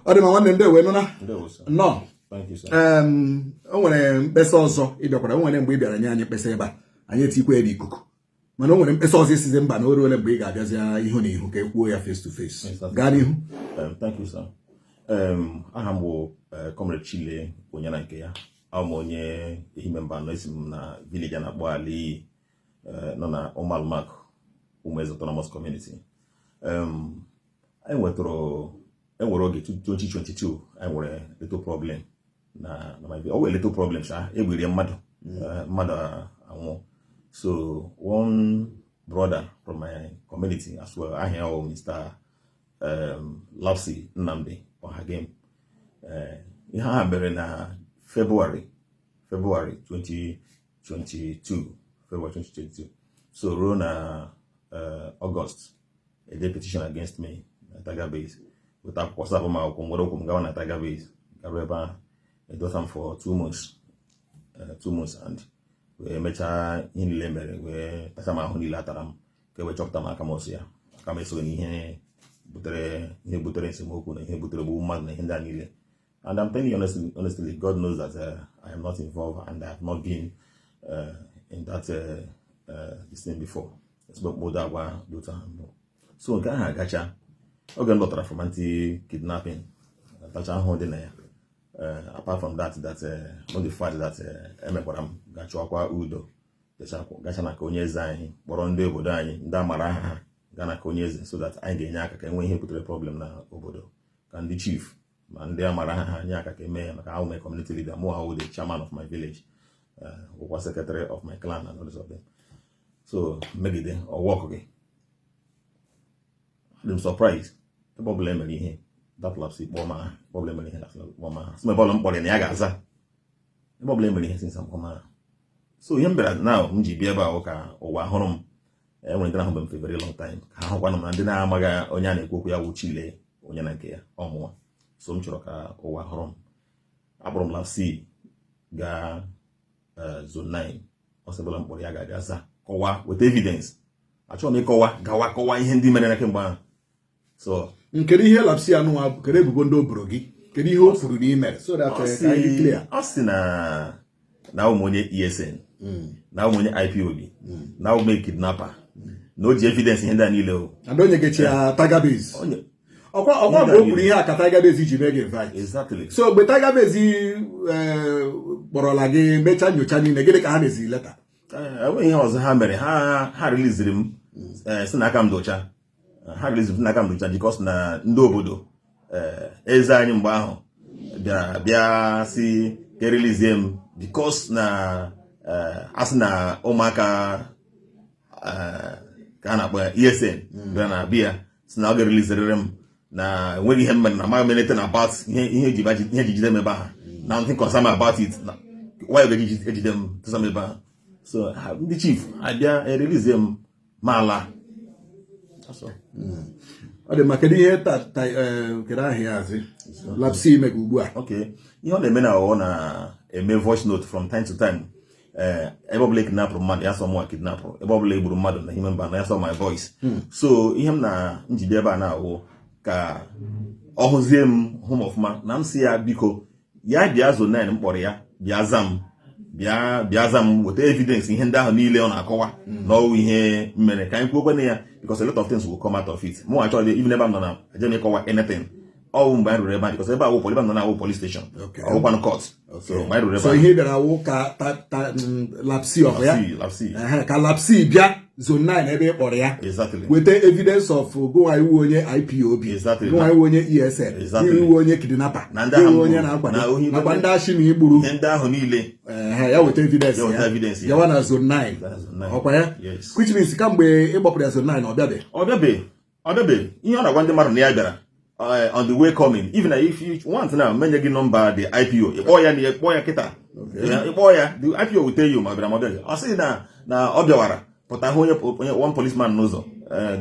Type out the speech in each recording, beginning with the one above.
ọ dị ma nwanne ndị wee nụna nọ Thank you, sir. O nwere mkpesa ọzọ ịbịakwara, o nwere mgbe ị bịara nye anyị mkpesa ebe a anyị etikwa ebe ikuku, mana o nwere mkpesa ọzọ isizi mba na o ruole mgbe ị ga-abịazi ihu na ihu ka e kwuo ya face to face. Gaa n'ihu. Thank you, sir. Aha m bụ Comrade Chile onye na nke ya, abụ m onye ehime mba nọ, esi m na village a na-akpọ Ala Igbo nọ na Umalmak Umueze Autonomous Community. Enwere oge 2022 anyị nwere little problem na my o nwere little problem sha, egbiri mmadụ anwụ. So one brother from my community as well, ahịa ọ Mr. Lapsi Nnamdi Ohagem, ihe ha mere na February 2022. So ruo na August, a petition against me na Tiger Base with akwụkwọ sabụ ma akwụkwọ nwere okwu m gawa na Tiger Base, gara ebe ahụ edota m for 2 months and wee mechaa ihe niile mere, wee tacha m ahụ niile atara m ka wee chọpụta m aka m ọsọ ya, aka m eso n'ihe butere esemokwu na ihe butere gbugbu mmadụ na ihe ndị a niile. And I'm telling you honestly, God knows that I am not involved and I have not been in that this thing before. So nke ahụ agacha oge m lọtara from anti-kidnapping, tacha ahụ dị na ya. Apart from that not the fact that emekwara m gachụakwa udo, gacha na ka onye eze anyị kpọrọ ndị obodo anyị ndị amara aha ha gaa na ka onye eze, so that anyị ga-enye aka ka enwe ihe butere problem na obodo, ka ndị chief ma ndị amara aha ha nye aka ka eme ya, maka ahụ my community leader, mụ ahụ the chairman of my village, bụkwa secretary of my clan and all this of them. So megide ọwọkụ gị, I'm surprised ebe ọbụla emere ihe that lapsi kpọọ ma ọbụla emere ihe kpọọ ma sị ebe ọbụla m kpọrọ na ya ga-aza ebe ọbụla emere ihe sinsa mkpọ ma. So ihe m bịara na m ji bịa ebe ahụ ka ụwa hụrụ m, enwere ndị na-ahụ m for a very long time, ka ha hụkwanụ m na ndị na-amaghị onye a na-ekwu okwu ya wụ Chile onye na nke ya ọmụwa. So m chọrọ ka ụwa hụrụ m. Akpọrọ m lapsi gaa zone 9, ọsọbụla m kpọrọ ya ga-aga za kọwa weta evidence. Achọrọ m ịkọwa kọwa ihe ndị mere na kemgbe ahụ. So kedu ihe lapsi anụwa, kedu ebubo ndị o boro gị, kedu ihe o kwuru na ime, so that ka anyị clear. Ọ sị na ụmụ onye ESN, na ụmụ onye IPOB, na ụmụ kidnapper, na o ji evidence ihe ndị a niile o. And onye gechi Tiger Base. Ọkwa bụ o kwuru ihe a ka Tiger Base ji mee gị invite. Exactly. So mgbe Tiger Base kpọrọla gị mechaa nyocha niile, gịnị ka ha na-ezi leta? Enweghị ihe ọzọ ha mere, ha releasiri m si n'aka m docha. Ha releasiri m n'aka m docha because na ndị obodo eze anyị mgbe ahụ bịa si ka release m because na asị na ụmụaka ka a na-akpọ ESN bịa na bịa si na ọ ga-releasirịrị m na enweghị ihe mere na amaghị menete na about ihe ejijide m ebe ahụ na nothing concern about it, why ga-ejide m tụsa m ebe ahụ. So ndị chief abịa release m ma ala. Ọ dị maka kedu ihe kedu ahịa azị lapsi ime ugbu a? Okay, ihe ọ na-eme na ọ na-eme voice note from time to time. Ebe ọbụla kidnapụrụ mmadụ ya sọ mụwa kidnapụrụ, ebe ọbụla egburu mmadụ na ime mba na ya sọ my voice. So ihe m na njide ebe a na-awụ ka ọ hụzie m hụ m ọfụma, na m si ya biko ya bịa zone 9 m kpọrọ ya bịa za m weta evidence ihe ndị ahụ niile ọ na-akọwa n'ọwụ ihe mere ka anyị kwuo kwene ya, because a lot of things will come out of it. Mụ achọrọ even ebe m nọ na eje m ịkọwa anything ọwụ mgbe anyị ruru ebe a, because ebe ahụ ebe m nọ na-awụ police station, ọwụkwanụ court. So mgbe anyị ruru ebe so ihe bịara wụ ka lapsi ọkụ ya ka lapsi bịa zone 9 ebe ị kpọrọ ya weta evidence of gụnwa iwu onye IPOB, gụnwa iwu onye ESN, iwu onye kidnapper, iwu onye na-akwa nakwa ndị achị na igburu ndị ahụ niile, ya weta evidence ya yawa na zone 9 ọkwa ya. Which means kamgbe ị gbapụrụ ya zone 9 ọbịabe ihe ọ na-agwa ndị mmadụ na ya bịara on the way coming. Even if you want now menye gị nọmba the IPO, ịkpọ ya kịta, ịkpọ ya the IPO will tell you ma bịara ma ọbịaghị. Ọ sị na ọ bịawara pụta hụ onye one policeman n'ụzọ,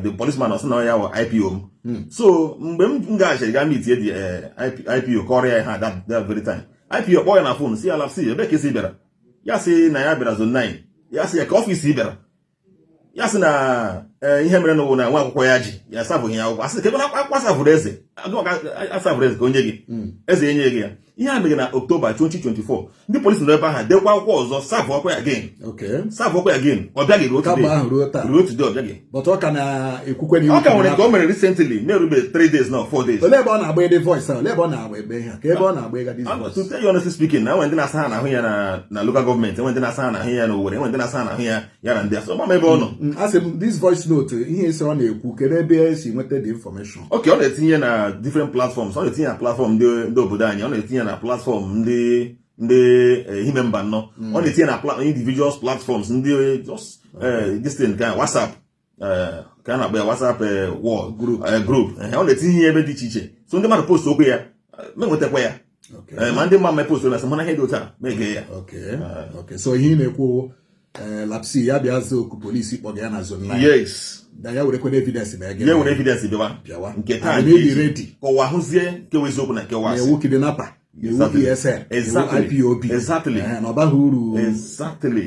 the policeman ọ sị na ya wụ IPO m. So mgbe m gaghachiri ga meet the IPO kọrọ ya ha that very time, IPO kpọọ ya na phone si ya lapsi ebe ka esi bịara, ya sị na ya bịara zone 9, ya sị ya ka ọfisi bịara, ya sị na ihe mere n'ụwa na nwa akwụkwọ ya ji ya asabụghị ya akwụkwọ asị ka ebe akwụkwọ asabụrụ eze asabụrụ eze ka onye gị eze enye gị ya ihe a mere na October 2024 ndị polisi nọ ebe ahụ dekwa akwụkwọ ọzọ savụ ọkwa ya again ọ bịaghị ruo today ọ bịaghị but ọ ka na-ekwukwe n'ihu ọ ka nwere nke o mere recently na-erube 3 days na 4 days ole ebe ọ na-agba ede voice ole ebe ọ na-agba ebe ha ka ebe ọ na-agba ega this voice to tell you honestly speaking na enwe ndị na-asa ha n'ahụ ya na local government enwe ndị na-asa ha n'ahụ ya na Owerri enwe ndị na-asa ha n'ahụ ya na ndị asọ ma ebe ọ nọ asị m this voice note ihe isi ọ na-ekwu kedu ebe esi nweta the information okay ọ na-etinye na different platforms ọ na-etinye na platform ndị obodo anyị ọ na-etinye na platform ndị ime mba nnọọ ọ na-etinye na individuals platforms ndị just distant ka WhatsApp ka a na-akpọ ya WhatsApp wall group ọ na-etinye ihe ebe dị iche iche so ndị mmadụ post okwu ya menwetakwa ya ma ndị mma post na mana ihe dị otu a mege ya okay so ihe na-ekwu lapsi ya bịa zo oku polisi kpọga ya na zone 9 yes da ya were kwene evidence ma ya were evidence bịawa nke taa dị ready kọwa hụzie kewe eziokwu na kewa asị ewu kidnapper ewu ESN IPOB exactly na ọbaghị uru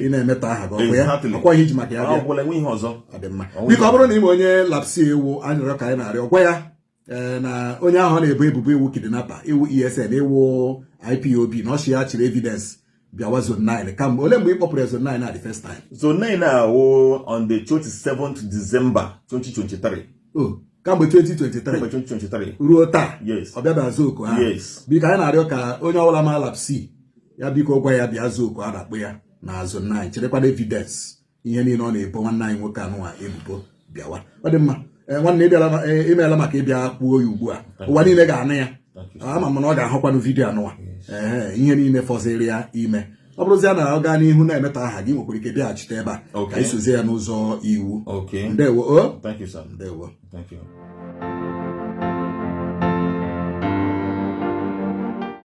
ị na-emeta aha gị ọkwa ihe iji maka ya bịa ọgwụla nwe ihe ọzọ biko ọ bụrụ na ime onye lapsi ewu anyịrịọ ka anyị na-arịọ ọgwa ya na onye ahụ na-ebo ebubo ewu kidnapper ewu ESN ewu IPOB na ọchị ya chịrị evidence bịawa zone 9 kamgbe ole mgbe ị kpọpụrụ zone 9 na the first time zone 9 a wụ on the 27th December 2023 kamgbe 2023 ruo taa ọ bịaba zooko ha biko anyị na-arịọ ka onye ọbụla ma lapsi ya biko gwa ya bịa zooko a na-akpọ ya na zone 9 cherekwana evidence ihe niile ọ na-ebo nwanne anyị nwoke anụnwa ebubo bịawa ọ dị mma nwanne imeela maka ịbịa kwuo ya ugbu a ụwa niile ga-anụ ya ama m na ọ ga-ahụkwanụ vidiyo anụnwa ihe niile fọziri ya ime ọ bụrụzia na ọ gaa n'ihu na-emeta aha gị nwekwara ike bịaghachite ebe a ka isozie ya n'ụzọ iwu ndewo Thank you, sir. ndewo Thank you.